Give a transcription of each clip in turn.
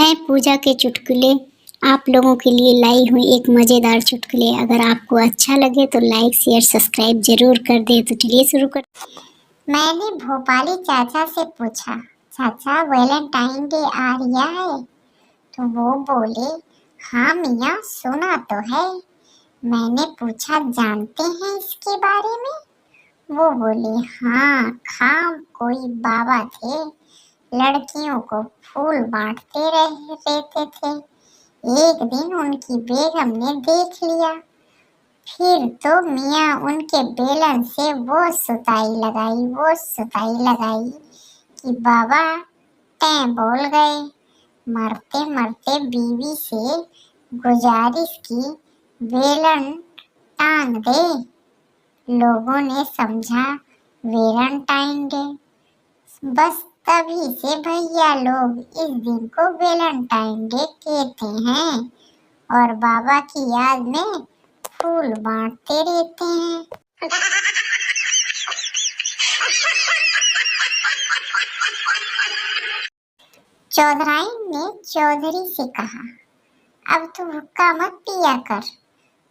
मैं पूजा के चुटकुले आप लोगों के लिए लाई हूँ एक मज़ेदार चुटकुले। अगर आपको अच्छा लगे तो लाइक शेयर सब्सक्राइब जरूर कर दे। तो चलिए शुरू कर। मैंने भोपाली चाचा से पूछा, चाचा वैलेंटाइन डे आ रहा है? तो वो बोले, हाँ मियाँ सुना तो है। मैंने पूछा, जानते हैं इसके बारे में? वो बोले, हाँ खाम कोई बाबा थे, लड़कियों को फूल बांटते रहते थे। एक दिन उनकी बेगम ने देख लिया, फिर तो मियाँ उनके बेलन से वो सुताई लगाई कि बाबा टें बोल गए। मरते मरते बीवी से गुजारिश की, बेलन टांग दे। लोगों ने समझा वेलेंटाइन डे। बस तभी से भैया लोग इस दिन को वेलेंटाइन डे कहते हैं और बाबा की याद में फूल बांटते रहते हैं। चौधराइन ने चौधरी से कहा, अब तू हुक्का मत पिया कर।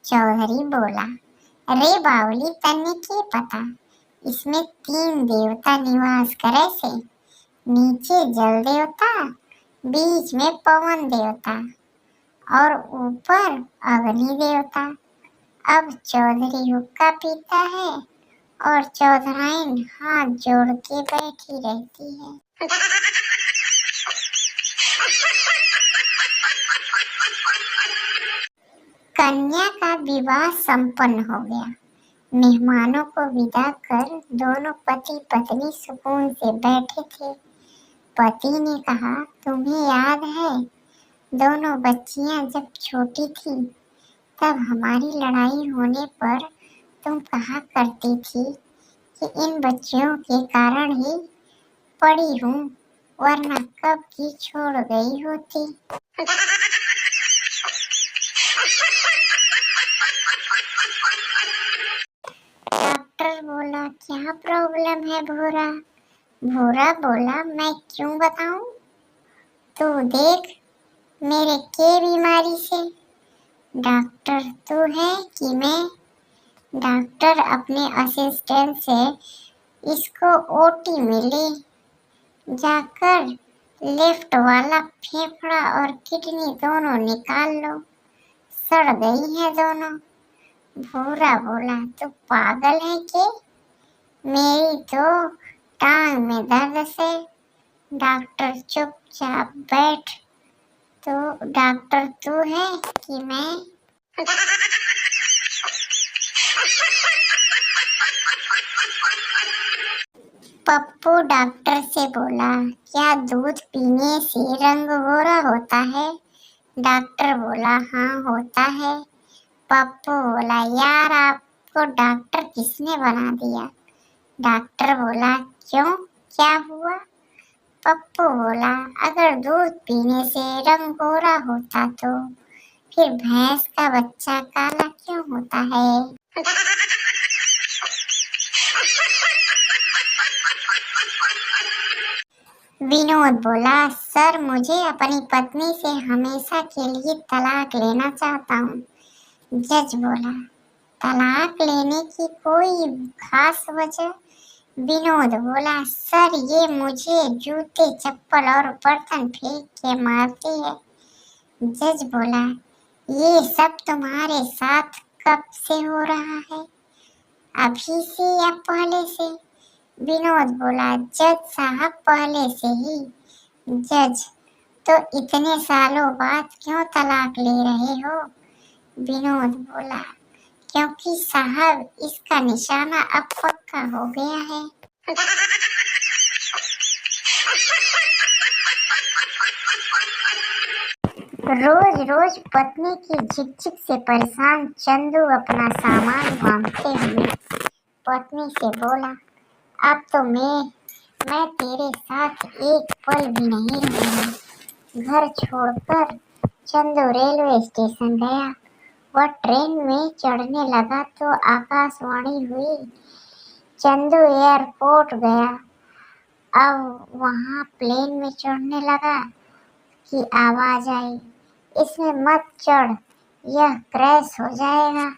चौधरी बोला, रे बावली तन्ने के पता, इसमें 3 देवता निवास करे से। नीचे जल देवता, बीच में पवन देवता और ऊपर अग्नि देवता। अब चौधरी हुक्का पीता है और चौधराइन हाथ जोड़ के बैठी रहती है। कन्या का विवाह संपन्न हो गया। मेहमानों को विदा कर दोनों पति पत्नी सुकून से बैठे थे। पति ने कहा, तुम्हें याद है दोनों बच्चियां जब छोटी थी तब हमारी लड़ाई होने पर तुम कहा करती थी कि इन बच्चियों के कारण ही पड़ी हूँ, वरना कब की छोड़ गई होती। डॉक्टर बोला, क्या प्रॉब्लम है भोरा? भोरा बोला, मैं क्यों बताऊं? तू देख मेरे के बीमारी से। डॉक्टर तू है कि मैं? डॉक्टर अपने असिस्टेंट से इसको ओटी में ले जाकर लेफ्ट वाला फेफड़ा और किडनी दोनों निकाल लो, सड़ गई है दोनों। भूरा बोला, तू पागल है के? मेरी तो टांग में दर्द से। डॉक्टर चुपचाप बैठ। तो डॉक्टर तू है कि मैं? पप्पू डॉक्टर से बोला, क्या दूध पीने से रंग गोरा होता है? डॉक्टर बोला, हाँ होता है। पप्पू बोला, यार आपको डॉक्टर किसने बना दिया? डॉक्टर बोला, क्यों क्या हुआ? पप्पू बोला, अगर दूध पीने से रंग गोरा होता तो फिर भैंस का बच्चा काला क्यों होता है? विनोद बोला, सर मुझे अपनी पत्नी से हमेशा के लिए तलाक लेना चाहता हूँ। जज बोला, तलाक लेने की कोई खास वजह? विनोद बोला, सर ये मुझे जूते चप्पल और बर्तन फेंक के मारती है। जज बोला, ये सब तुम्हारे साथ कब से हो रहा है, अभी से या पहले से? विनोद बोला, जज साहब पहले से ही। जज, तो इतने सालों बाद क्यों तलाक ले रहे हो? विनोद बोला, क्योंकि साहब इसका निशाना अब पक्का हो गया है। रोज रोज पत्नी की झिकझिक से परेशान चंदू अपना सामान बांधते हुए पत्नी से बोला, अब तो मैं तेरे साथ एक पल भी नहीं रहूंगा। घर छोड़कर चंदू रेलवे स्टेशन गया। वह ट्रेन में चढ़ने लगा तो आकाशवाणी हुई। चंदू एयरपोर्ट गया। अब वहाँ प्लेन में चढ़ने लगा की आवाज आई, इसमें मत चढ़, यह क्रैश हो जाएगा।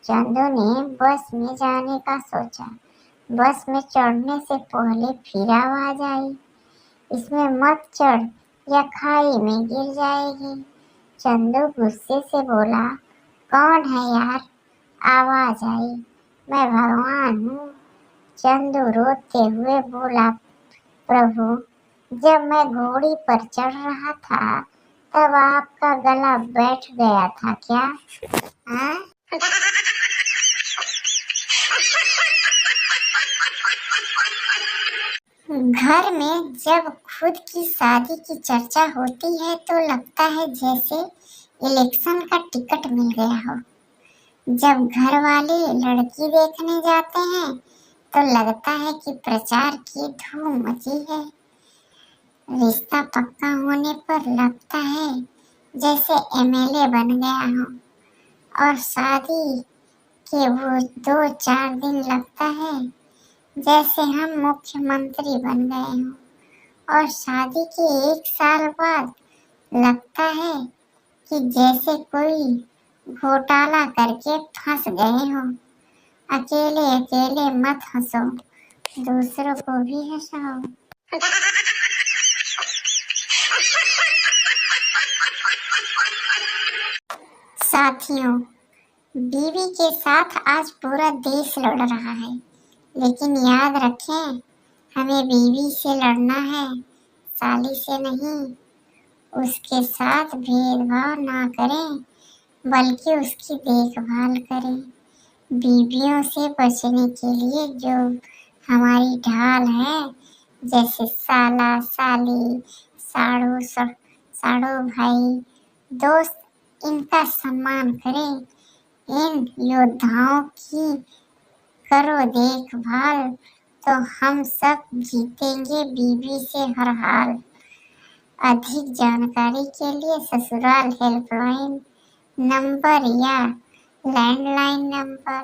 चंदू ने बस में जाने का सोचा। बस में चढ़ने से पहले फिर आवाज आई, इसमें मत चढ़, यह खाई में गिर जाएगी। चंदू गुस्से से बोला, कौन है यार? आवाज आई, मैं भगवान हूँ। चंदू रोते हुए बोला, प्रभु, जब मैं घोड़ी पर चढ़ रहा था तब आपका गला बैठ गया था क्या? हाँ? घर में जब खुद की शादी की चर्चा होती है तो लगता है जैसे इलेक्शन का टिकट मिल गया हो। जब घर वाले लड़की देखने जाते हैं तो लगता है कि प्रचार की धूम मची है। रिश्ता पक्का होने पर लगता है जैसे एमएलए बन गया हो, और शादी के वो 2-4 दिन लगता है जैसे हम मुख्यमंत्री बन गए हों, और शादी के 1 साल बाद लगता है कि जैसे कोई घोटाला करके फंस गए हों। अकेले अकेले मत हंसो, दूसरों को भी हंसाओ। साथियों, बीवी के साथ आज पूरा देश लड़ रहा है, लेकिन याद रखें, हमें बीवी से लड़ना है, साली से नहीं। उसके साथ भेदभाव ना करें, बल्कि उसकी देखभाल करें। बीवियों से बचने के लिए जो हमारी ढाल है, जैसे साला, साली, साड़ू भाई, दोस्त, इनका सम्मान करें। इन योद्धाओं की करो देखभाल, तो हम सब जीतेंगे बीवी से हर हाल। अधिक जानकारी के लिए ससुराल हेल्पलाइन नंबर या लैंडलाइन नंबर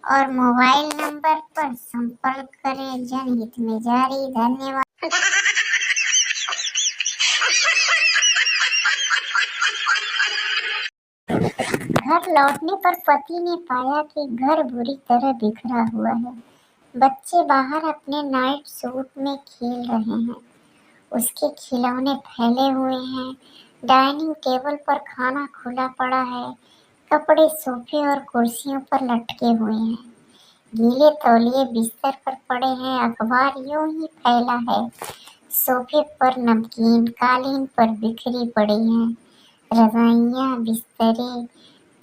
और मोबाइल नंबर पर संपर्क करें। जनहित में जारी। धन्यवाद। घर लौटने पर पति ने पाया कि घर बुरी तरह बिखरा हुआ है। बच्चे बाहर अपने नाइट सूट में खेल रहे हैं, उसके खिलौने फैले हुए हैं, डाइनिंग टेबल पर खाना खुला पड़ा है, कपड़े सोफे और कुर्सियों पर लटके हुए हैं, गीले तौलिए बिस्तर पर पड़े हैं, अखबार यूं ही फैला है, सोफे पर नमकीन, कालीन पर बिखरी पड़ी हैं, रजाइयाँ बिस्तरे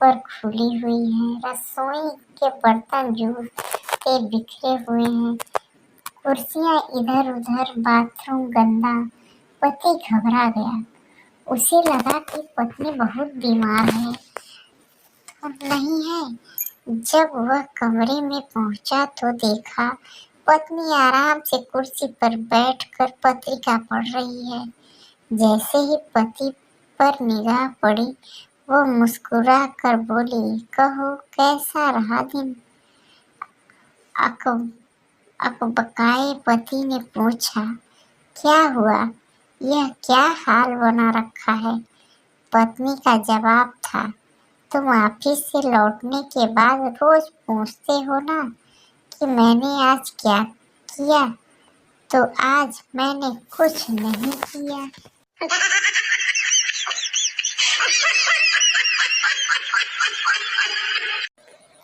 पर खुली हुई हैं, रसोई के बर्तन जूठे बिखरे हुए हैं, कुर्सियाँ इधर उधर, बाथरूम गंदा। पति घबरा गया। उसे लगा कि पत्नी बहुत बीमार है और नहीं है। जब वह कमरे में पहुंचा तो देखा पत्नी आराम से कुर्सी पर बैठकर पत्रिका पढ़ रही है। जैसे ही पति पर निगाह पड़ी, वो मुस्कुरा कर बोली, कहो कैसा रहा दिन? अकबकाए पति ने पूछा, क्या हुआ? यह क्या हाल बना रखा है? पत्नी का जवाब था, तुम ऑफिस से लौटने के बाद रोज पूछते हो ना कि मैंने आज क्या किया, तो आज मैंने कुछ नहीं किया।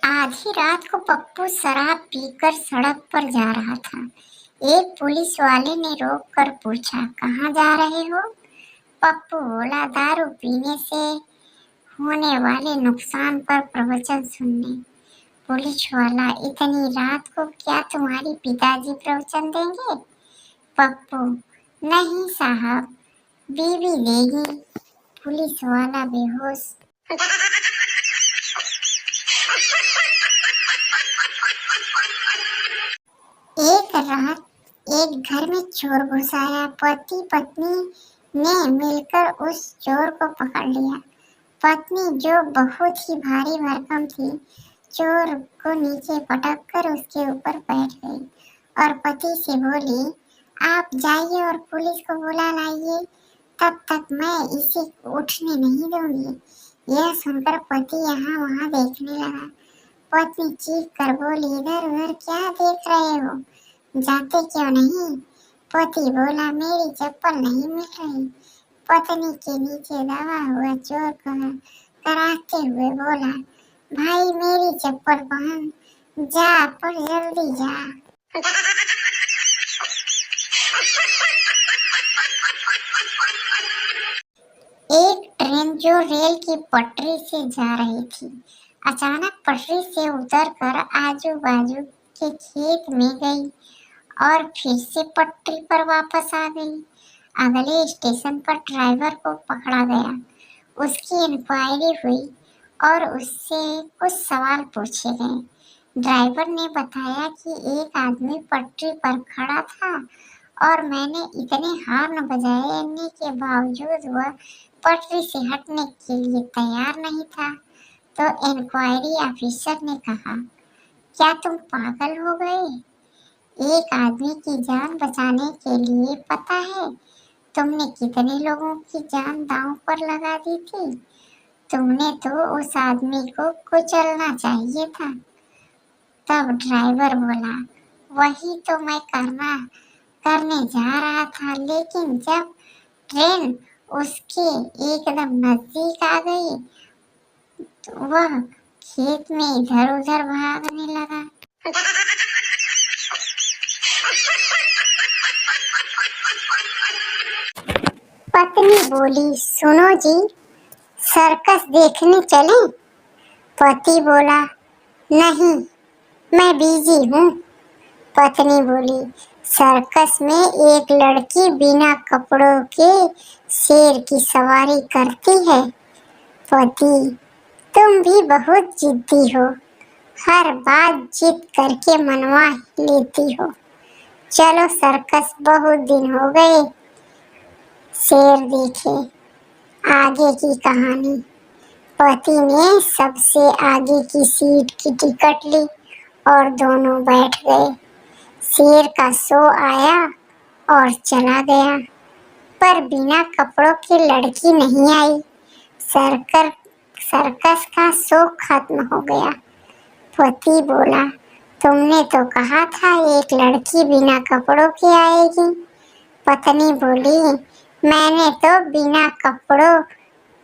आधी रात को पप्पू शराब पीकर सड़क पर जा रहा था। एक पुलिस वाले ने रोक कर पूछा, कहाँ जा रहे हो? पप्पू बोला, दारू पीने से होने वाले नुकसान पर प्रवचन सुनने। पुलिस वाला, इतनी रात को क्या तुम्हारे पिताजी प्रवचन देंगे? पप्पू, नहीं साहब, बीवी देगी। पुलिस वाला बेहोश। एक रात एक घर में चोर घुस आया। पति पत्नी ने मिलकर उस चोर को पकड़ लिया। पत्नी, जो बहुत ही भारी भरकम थी, चोर को नीचे पटक कर उसके ऊपर बैठ गई और पति से बोली, आप जाइए और पुलिस को बुला लाइए। तब तक मैं इसे उठने नहीं दूंगी। यह सुनकर पति यहाँ वहाँ देखने लगा। पत्नी चीख कर बोली, इधर उधर क्या देख रहे हो, जाते क्यों नहीं? पति बोला, मेरी चप्पल नहीं मिल रही। पत्नी के नीचे दबा हुआ चोर कराते हुए बोला, भाई मेरी चप्पल पहन, जा पर जल्दी जा। एक ट्रेन जो रेल की पटरी से जा रही थी, अचानक पटरी से उतरकर आजू बाजू के खेत में गई और फिर से पटरी पर वापस आ गई। अगले स्टेशन पर ड्राइवर को पकड़ा गया। उसकी इंक्वायरी हुई और उससे कुछ सवाल पूछे गए। ड्राइवर ने बताया कि एक आदमी पटरी पर खड़ा था और मैंने इतने हॉर्न बजाने के बावजूद वह पटरी से हटने के लिए तैयार नहीं था। तो इंक्वायरी ऑफिसर ने कहा, क्या तुम पागल हो गए? एक आदमी की जान बचाने के लिए पता है तुमने कितने लोगों की जान दांव पर लगा दी थी? तुमने तो उस आदमी को कुचलना चाहिए था। तब ड्राइवर बोला, वही तो मैं करने जा रहा था, लेकिन जब ट्रेन उसके एकदम नजदीक आ गई तो वह खेत में इधर उधर भागने लगा। पत्नी बोली, सुनो जी, सर्कस देखने चलें? पति बोला, नहीं, मैं बिजी हूँ। पत्नी बोली, सर्कस में एक लड़की बिना कपड़ों के शेर की सवारी करती है। पति, तुम भी बहुत जिद्दी हो, हर बात जिद करके मनवा लेती हो। चलो सर्कस, बहुत दिन हो गए शेर देखे। आगे की कहानी। पति ने सबसे आगे की सीट की टिकट ली और दोनों बैठ गए। शेर का शो आया और चला गया, पर बिना कपड़ों की लड़की नहीं आई। सर्कस का शो खत्म हो गया। पति बोला, तुमने तो कहा था एक लड़की बिना कपड़ों की आएगी। पत्नी बोली, मैंने तो बिना कपड़ों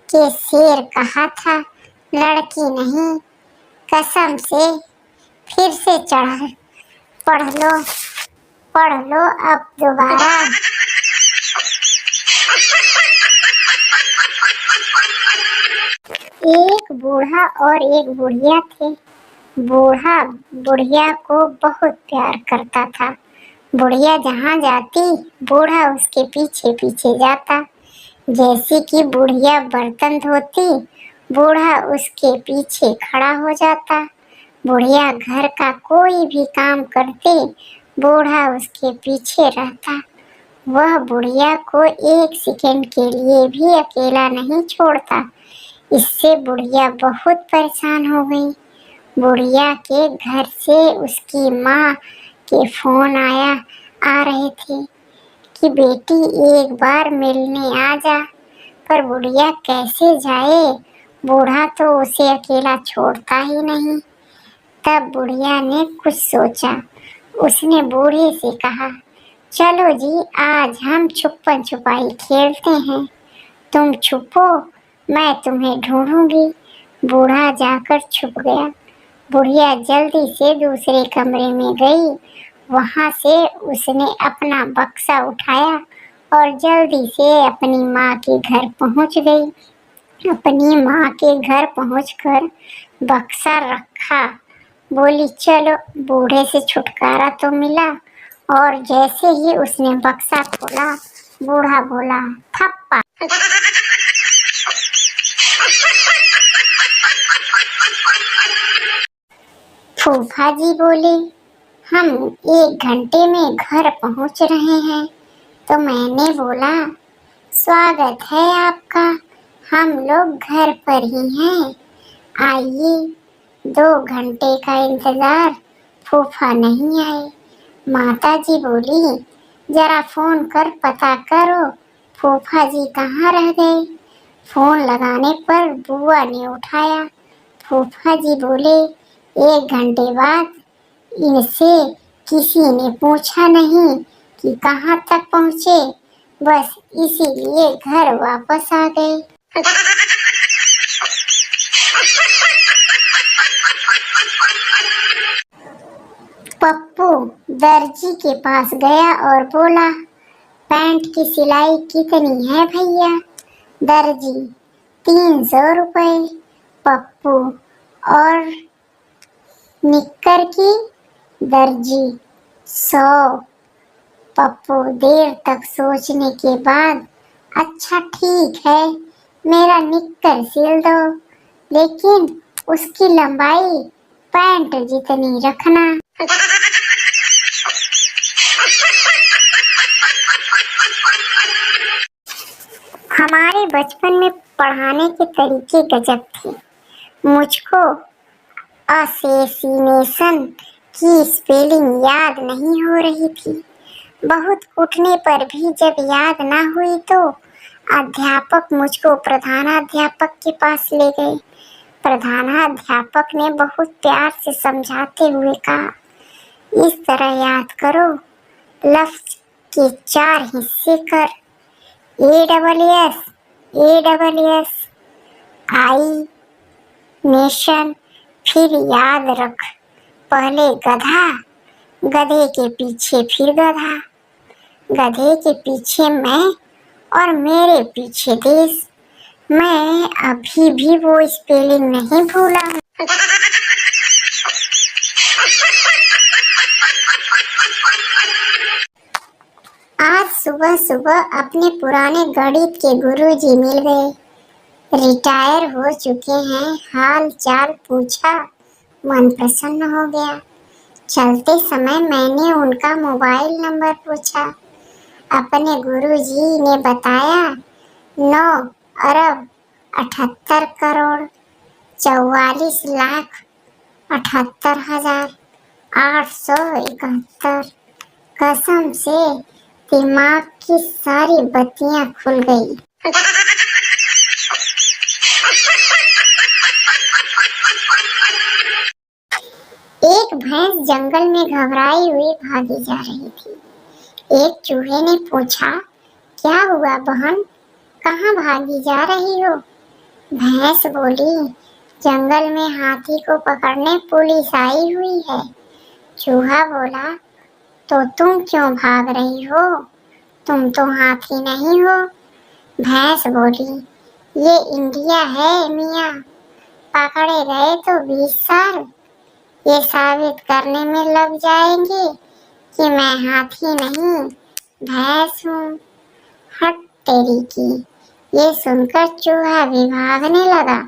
के शेर कहा था, लड़की नहीं। कसम से। फिर से पढ़ लो अब दोबारा। एक बूढ़ा और एक बुढ़िया थे। बूढ़ा बुढ़िया को बहुत प्यार करता था। बुढ़िया जहाँ जाती बूढ़ा उसके पीछे पीछे जाता। जैसे कि बुढ़िया बर्तन धोती, बूढ़ा उसके पीछे खड़ा हो जाता। बुढ़िया घर का कोई भी काम करते, बूढ़ा उसके पीछे रहता। वह बुढ़िया को एक सेकंड के लिए भी अकेला नहीं छोड़ता। इससे बुढ़िया बहुत परेशान हो गई। बुढ़िया के घर से उसकी माँ के फोन आ रहे थे कि बेटी एक बार मिलने आ जा, पर बुढ़िया कैसे जाए? बूढ़ा तो उसे अकेला छोड़ता ही नहीं। तब बुढ़िया ने कुछ सोचा। उसने बूढ़े से कहा, चलो जी, आज हम छुपन छुपाई खेलते हैं। तुम छुपो, मैं तुम्हें ढूंढूंगी। बूढ़ा जाकर छुप गया। बुढ़िया जल्दी से दूसरे कमरे में गई। वहां से उसने अपना बक्सा उठाया और जल्दी से अपनी माँ के घर पहुंच गई। अपनी माँ के घर पहुंचकर बक्सा रखा। बोली, चलो, बूढ़े से छुटकारा तो मिला। और जैसे ही उसने बक्सा खोला, बूढ़ा बोला, थप्पा। फूफा जी बोले, हम 1 घंटे में घर पहुंच रहे हैं। तो मैंने बोला, स्वागत है आपका, हम लोग घर पर ही हैं, आइए। 2 घंटे का इंतजार, फूफा नहीं आए। माता जी बोली, जरा फोन कर पता करो फूफा जी कहाँ रह गए? फोन लगाने पर बुआ ने उठाया। फूफा जी बोले, 1 घंटे बाद। इनसे किसी ने पूछा नहीं कि कहाँ तक पहुँचे, बस इसीलिए घर वापस आ गए। पप्पू दर्जी के पास गया और बोला, पैंट की सिलाई कितनी है भैया? दर्जी, 300 रुपए। पप्पू, और निक्कर की? दर्जी, 100। पप्पू देर तक सोचने के बाद, अच्छा ठीक है, मेरा निक्कर सिल दो, लेकिन उसकी लंबाई पैंट जितनी रखना। हमारे बचपन में पढ़ाने के तरीके गजब थे। मुझको असेसिनेशन की स्पेलिंग याद नहीं हो रही थी। बहुत कूटने पर भी जब याद ना हुई तो अध्यापक मुझको प्रधानाध्यापक के पास ले गए। प्रधानाध्यापक ने बहुत प्यार से समझाते हुए कहा, इस तरह याद करो, लफ्ज के 4 हिस्से कर, ASS, ASS, आई, नेशन। फिर याद रख, पहले गधा, गधे के पीछे फिर गधा, गधे के पीछे मैं और मेरे पीछे देश। मैं अभी भी वो स्पेलिंग नहीं भूला हूँ। आज सुबह सुबह अपने पुराने गणित के गुरुजी मिल गए। रिटायर हो चुके हैं, हाल चाल पूछा, मन प्रसन्न हो गया। चलते समय मैंने उनका मोबाइल नंबर पूछा। अपने गुरुजी ने बताया, 9 अरब 78 करोड़ 44 लाख 78,871। कसम से दिमाग की सारी बत्तियां खुल गई। एक भैंस जंगल में घबराई हुई भागी जा रही थी। एक चूहे ने पूछा, क्या हुआ बहन, कहाँ भागी जा रही हो? भैंस बोली, जंगल में हाथी को पकड़ने पुलिस आई हुई है। चूहा बोला, तो तुम क्यों भाग रही हो? तुम तो हाथी नहीं हो। भैंस बोली, ये इंडिया है मियाँ, पकड़े गए तो 20 साल। ये साबित करने में लग जाएंगे कि मैं हाथी नहीं भैंस हूँ। हट तेरी की। ये सुनकर चूहा भी भागने लगा।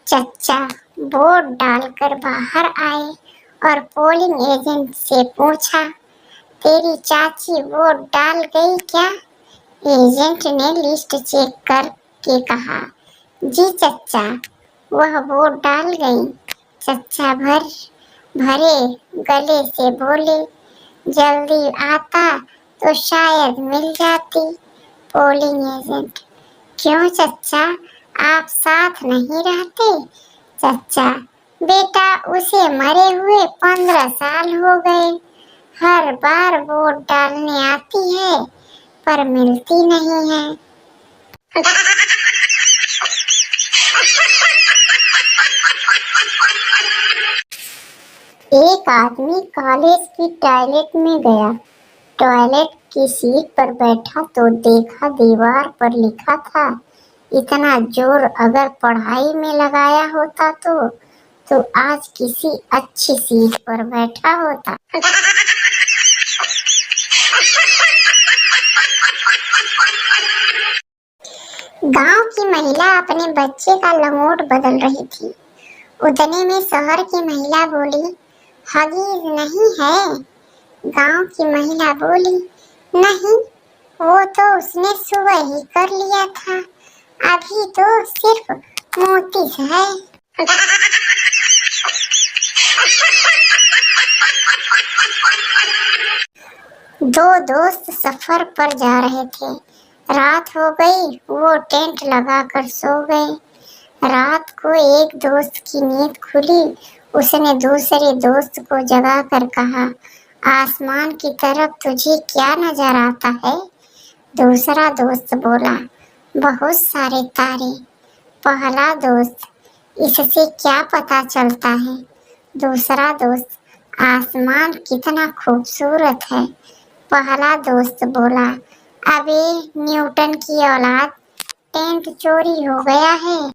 चच्चा वोट डालकर बाहर आए और पोलिंग एजेंट से पूछा, तेरी चाची वोट डाल गई क्या? एजेंट ने लिस्ट चेक करके कहा, जी चच्चा, वह वोट डाल गई। चच्चा भरे गले से बोले, जल्दी आता तो शायद मिल जाती। पोलिंग एजेंट, क्यों चच्चा, आप साथ नहीं रहते? चच्चा, बेटा उसे मरे हुए 15 साल हो गए। हर बार वोट डालने आती है पर मिलती नहीं है। एक आदमी कॉलेज की टॉयलेट में गया। टॉयलेट की सीट पर बैठा तो देखा दीवार पर लिखा था, इतना जोर अगर पढ़ाई में लगाया होता तो आज किसी अच्छी सीट पर बैठा होता। गांव की महिला अपने बच्चे का लंगोट बदल रही थी। उतने में शहर की महिला बोली, हगीज नहीं है। गांव की महिला बोली, नहीं, वो तो उसने सुबह ही कर लिया था, अभी तो सिर्फ मोती है। दो दोस्त सफर पर जा रहे थे। रात हो गई, वो टेंट लगाकर सो गए। रात को एक दोस्त की नींद खुली। उसने दूसरे दोस्त को जगाकर कहा, आसमान की तरफ तुझे क्या नजर आता है? दूसरा दोस्त बोला, बहुत सारे तारे। पहला दोस्त, इससे क्या पता चलता है? दूसरा दोस्त, आसमान कितना खूबसूरत है। पहला दोस्त बोला, अबे न्यूटन की औलाद, टेंट चोरी हो गया है।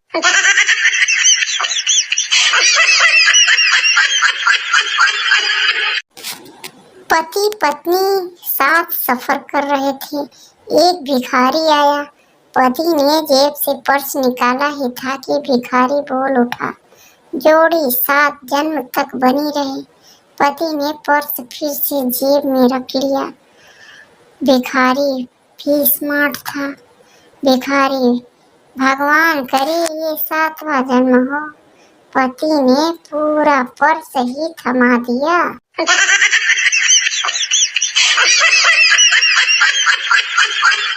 पति पत्नी साथ सफर कर रहे थे। एक भिखारी आया। पति ने जेब से पर्स निकाला ही था कि भिखारी बोल उठा, जोड़ी 7 जन्म तक बनी रहे। पति ने पर्स फिर से जेब में रख लिया। भिखारी भी स्मार्ट था। भिखारी, भगवान करे ये 7वां जन्म हो। पति ने पूरा पर्स ही थमा दिया।